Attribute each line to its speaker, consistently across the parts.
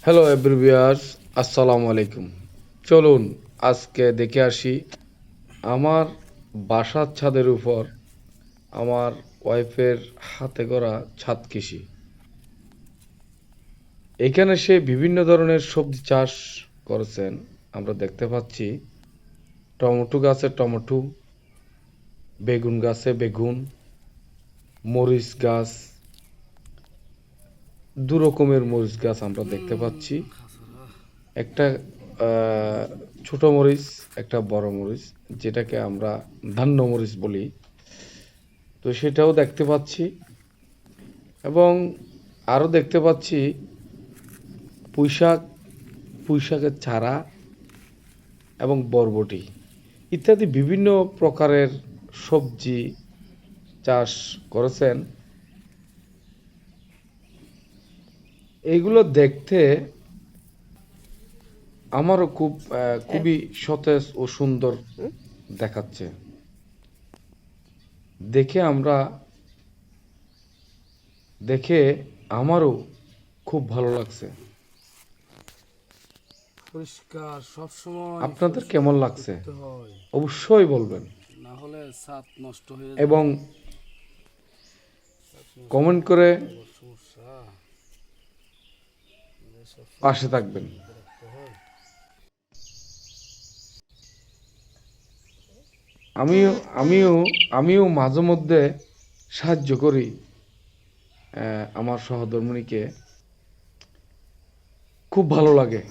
Speaker 1: Hello এভরিভিয়ার্স, আসসালামু আলাইকুম। চলুন আজকে দেখে আসি আমার বাসার ছাদের উপর আমার ওয়াইফের হাতে গড়া ছাদ কৃষি। এখানে সে বিভিন্ন ধরনের সবজি চাষ করেছেন। আমরা দেখতে পাচ্ছি টমেটো গাছে টমেটো, বেগুন গাছে বেগুন, মরিচ গাছ, দু রকমের মরিচ গাছ আমরা দেখতে পাচ্ছি। একটা ছোট মরিচ, একটা বড় মরিচ, যেটাকে আমরা ধান্য মরিচ বলি। তো সেটাও দেখতে পাচ্ছি এবং আরও দেখতে পাচ্ছি পুঁইশাক, পুঁইশাকের চারা এবং বরবটি ইত্যাদি বিভিন্ন প্রকারের সবজি চাষ করেছেন। এইগুলো দেখতে আমারও খুবই সতেজ ও সুন্দর দেখাচ্ছে। দেখে আমরা দেখে আমারও খুব ভালো লাগছে।
Speaker 2: পরিষ্কার সবসময়
Speaker 1: আপনাদের কেমন লাগছে
Speaker 2: করতে হয়,
Speaker 1: অবশ্যই বলবেন
Speaker 2: না হলে ছাদ নষ্ট হয়ে
Speaker 1: এবং
Speaker 2: যায়। ছাদ নষ্ট
Speaker 1: কমেন্ট
Speaker 2: হলে
Speaker 1: করে
Speaker 2: তো আবার সমস্যা। সবসময়
Speaker 1: পাশে থাকবেন।
Speaker 2: রাখতে হয়।
Speaker 1: আমিও আমিও আমিও মাঝে মধ্যে সাহায্য করি আমার সহধর্মিণীকে। খুব ভালো লাগে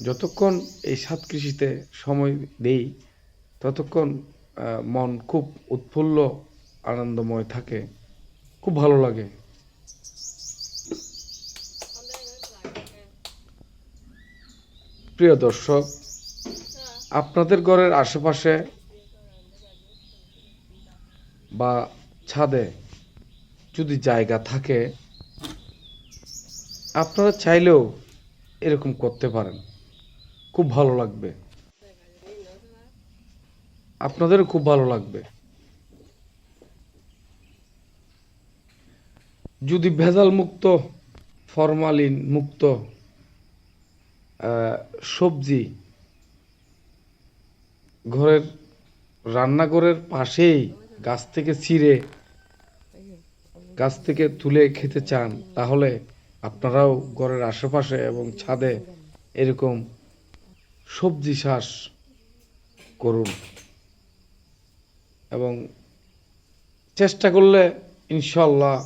Speaker 1: যতক্ষণ এই সাত কৃষিতে সময় দেই, ততক্ষণ মন খুব উৎফুল্ল আনন্দময় থাকে। খুব ভালো লাগে। প্রিয় দর্শক, আপনাদের ঘরের আশেপাশে বা ছাদে যদি জায়গা থাকে, আপনারা চাইলেও এরকম করতে পারেন। খুব ভালো লাগবে, আপনাদেরও খুব ভালো লাগবে। যদি ভেজাল মুক্ত, ফরমালিন মুক্ত সবজি ঘরের রান্নাঘরের পাশেই গাছ থেকে ছিঁড়ে, গাছ থেকে তুলে খেতে চান, তাহলে আপনারাও ঘরের আশেপাশে এবং ছাদে এরকম সবজি চাষ করুন এবং চেষ্টা করলে ইনশাল্লাহ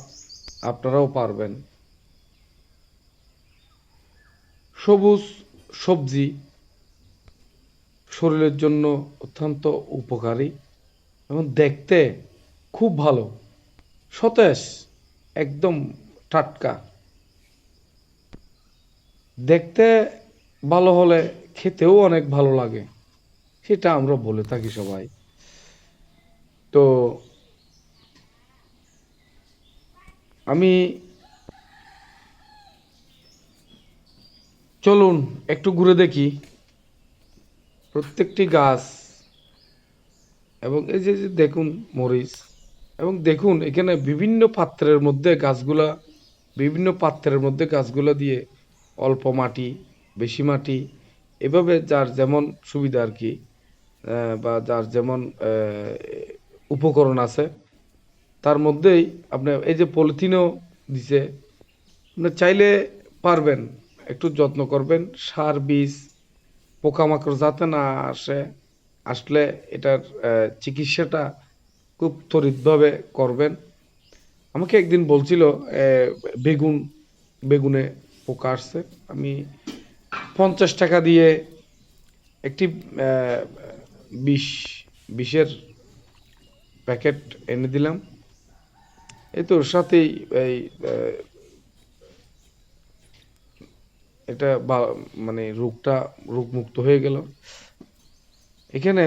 Speaker 1: আপনারাও পারবেন। সবুজ সবজি শরীরের জন্য অত্যন্ত উপকারী এবং দেখতে খুব ভালো, সতেজ, একদম টাটকা। দেখতে ভালো হলে খেতেও অনেক ভালো লাগে, সেটা আমরা বলে থাকি সবাই। তো আমি চলুন একটু ঘুরে দেখি প্রত্যেকটি গাছ এবং এই যে যে দেখুন মরিচ, এবং দেখুন এখানে বিভিন্ন পাত্রের মধ্যে গাছগুলো দিয়ে অল্প মাটি, বেশি মাটি, এভাবে যার যেমন সুবিধা আর কি, বা যার যেমন উপকরণ আছে তার মধ্যেই আপনি এই যে পলিথিনও দিছে, আপনি চাইলে পারবেন, একটু যত্ন করবেন, সার বীজ পোকামাকড় যাতে না আসে, আসলে এটার চিকিৎসাটা খুব ত্বরিতভাবে করবেন। আমাকে একদিন বলছিল বেগুন বেগুনে পোকা আসছে। আমি 50 টাকা দিয়ে একটি আহ, বিষ বিষের প্যাকেট এনে দিলাম। এই তো ওর সাথেই এই এটা মানে রোগমুক্ত হয়ে গেল। এখানে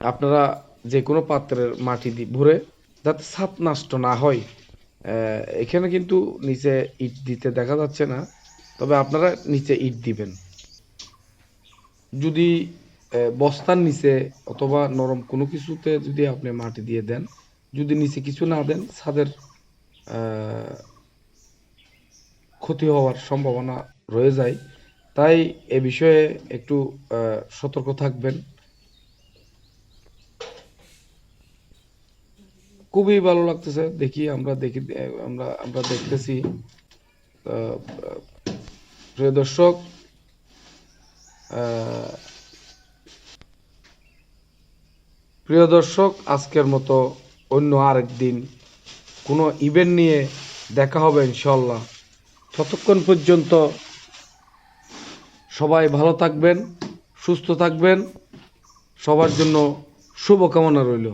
Speaker 1: আপনারা যে কোনো পাত্রের মাটি ভরে, যাতে ছাদ নষ্ট না হয়। এখানে কিন্তু নিচে ইট দিতে দেখা যাচ্ছে না, তবে আপনারা নিচে ইট দিবেন। যদি বস্তার নিচে অথবা নরম কোনো কিছুতে যদি আপনি মাটি দিয়ে দেন, যদি নিচে কিছু না দেন, ছাদের ক্ষতি হওয়ার সম্ভাবনা রয়ে যায়। তাই এ বিষয়ে একটু সতর্ক থাকবেন। খুবই ভালো লাগতেছে, দেখি আমরা দেখি আমরা আমরা দেখতেছি। আহ, প্রিয় দর্শক, আহ, প্রিয় দর্শক, আজকের মতো অন্য আরেক দিন কোনো ইভেন্ট নিয়ে দেখা হবে ইনশাল্লাহ। ততক্ষণ পর্যন্ত সবাই ভালো থাকবেন, সুস্থ থাকবেন, সবার জন্য শুভকামনা রইল।